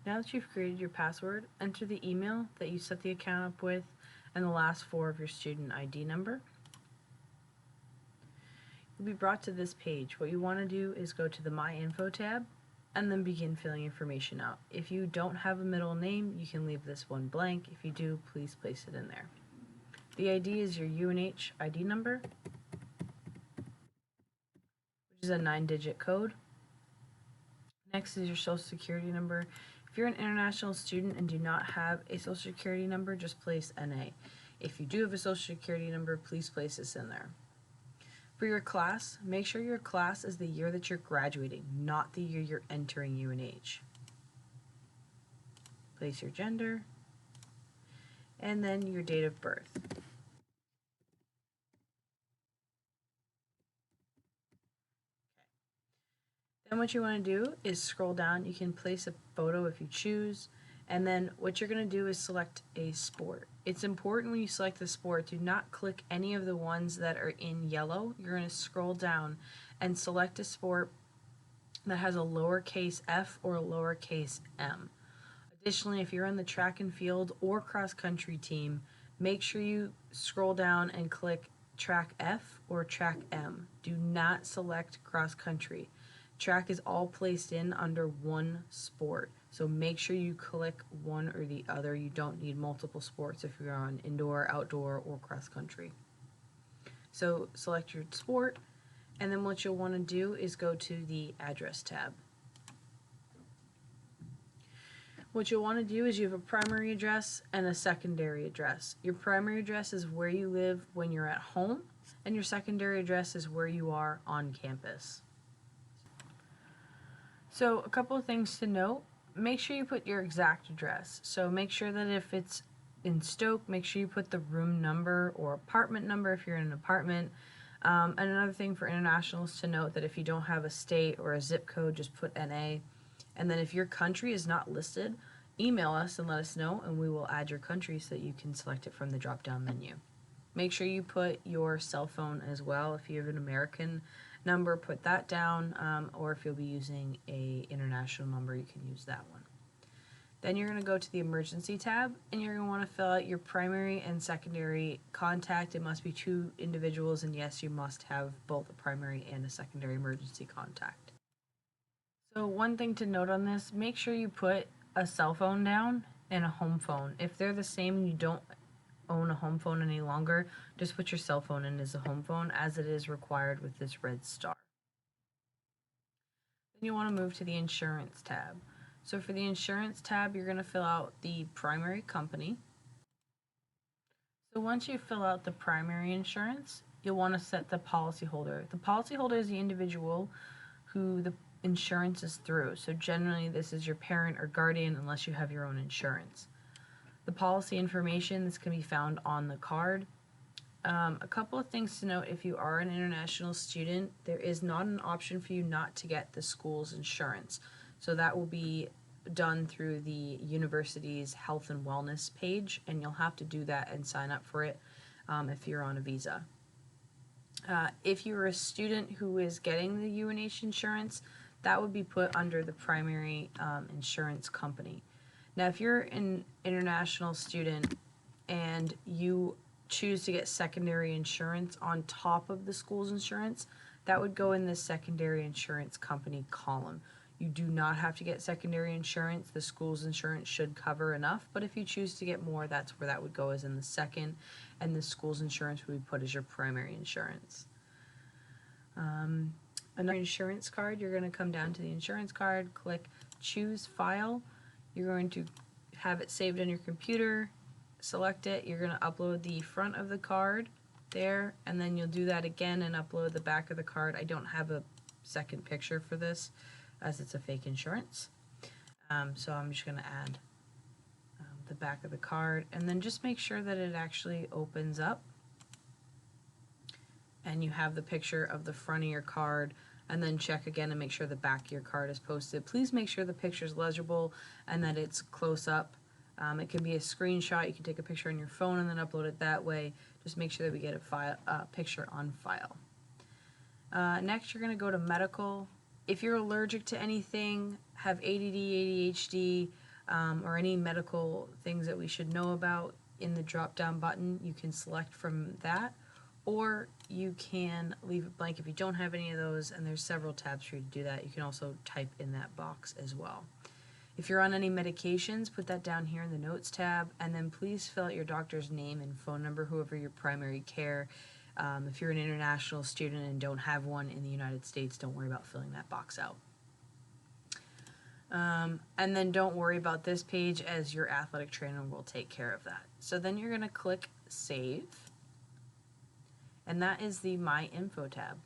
Now that you've created your password, enter the email that you set the account up with and the last four of your student ID number. You'll be brought to this page. What you want to do is go to the My Info tab and then begin filling information out. If you don't have a middle name, you can leave this one blank. If you do, please place it in there. The ID is your UNH ID number, which is a 9-digit code. Next is your social security number. If you're an international student and do not have a social security number, just place NA. If you do have a social security number, please place this in there. For your class, make sure your class is the year that you're graduating, not the year you're entering UNH. Place your gender, and then your date of birth. Then what you want to do is scroll down. You can place a photo if you choose, and then what you're going to do is select a sport. It's important when you select the sport, do not click any of the ones that are in yellow. You're going to scroll down and select a sport that has a lowercase f or a lowercase m. Additionally, if you're in the track and field or cross country team, make sure you scroll down and click track F or track M. Do not select cross country. Track is all placed in under one sport, so make sure you click one or the other. You don't need multiple sports if you're on indoor, outdoor, or cross country. So select your sport, and then what you'll want to do is go to the address tab. What you'll want to do is you have a primary address and a secondary address. Your primary address is where you live when you're at home, and your secondary address is where you are on campus. So a couple of things to note. Make sure you put your exact address. So make sure that if it's in Stoke, make sure you put the room number or apartment number if you're in an apartment. And another thing for internationals to note that if you don't have a state or a zip code, just put NA. And then if your country is not listed, email us and let us know, and we will add your country so that you can select it from the drop-down menu. Make sure you put your cell phone as well. If you have an American number, put that down, or if you'll be using an international number, you can use that one. Then you're going to go to the emergency tab, and you're going to want to fill out your primary and secondary contact. It must be 2 individuals, and yes, you must have both a primary and a secondary emergency contact. So one thing to note on this, make sure you put a cell phone down and a home phone. If they're the same and you don't own a home phone any longer, just put your cell phone in as a home phone, as it is required with this red star. Then you want to move to the insurance tab. So for the insurance tab, you're going to fill out the primary company. So once you fill out the primary insurance, you'll want to set the policyholder. The policyholder is the individual who the insurance is through. So generally this is your parent or guardian unless you have your own insurance. The policy information, this can be found on the card. A couple of things to note: if you are an international student, there is not an option for you not to get the school's insurance. So that will be done through the university's health and wellness page, and you'll have to do that and sign up for it if you're on a visa. If you're a student who is getting the UNH insurance, that would be put under the primary insurance company. Now, if you're an international student and you choose to get secondary insurance on top of the school's insurance, that would go in the secondary insurance company column. You do not have to get secondary insurance. The school's insurance should cover enough, but if you choose to get more, that's where that would go, as in the second, and the school's insurance would be put as your primary insurance. Another insurance card, you're going to come down to the insurance card, click choose file. You're going to have it saved on your computer, select it, you're going to upload the front of the card there, and then you'll do that again and upload the back of the card. I don't have a second picture for this as it's a fake insurance, so I'm just going to add the back of the card, and then just make sure that it actually opens up and you have the picture of the front of your card, and then check again and make sure the back of your card is posted. Please make sure the picture is legible and that it's close up. It can be a screenshot. You can take a picture on your phone and then upload it that way. Just make sure that we get a picture on file. Next, you're going to go to medical. If you're allergic to anything, have ADD, ADHD, or any medical things that we should know about in the drop down button. You can select from that, or you can leave it blank if you don't have any of those, and there's several tabs for you to do that. You can also type in that box as well. If you're on any medications, put that down here in the Notes tab, and then please fill out your doctor's name and phone number, whoever your primary care. If you're an international student and don't have one in the United States, don't worry about filling that box out. And then don't worry about this page, as your athletic trainer will take care of that. So then you're going to click Save, and that is the My Info tab.